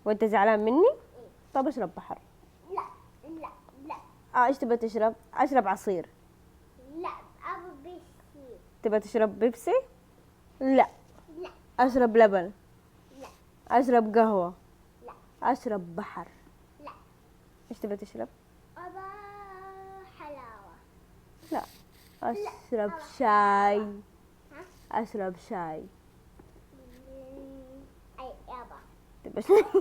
وانت زعلان مني؟ طب اشرب بحر. لا لا لا ايش تبى تشرب؟ اشرب عصير. لا. أبو بيسي. تبى تشرب بيبسي؟ لا. لا اشرب لبن. لا اشرب قهوة. لا اشرب بحر. لا. ايش تبى تشرب؟ أبا حلاوة. لا. اشرب أبا شاي. ها؟ اشرب شاي. أي أبا. تبى شكلك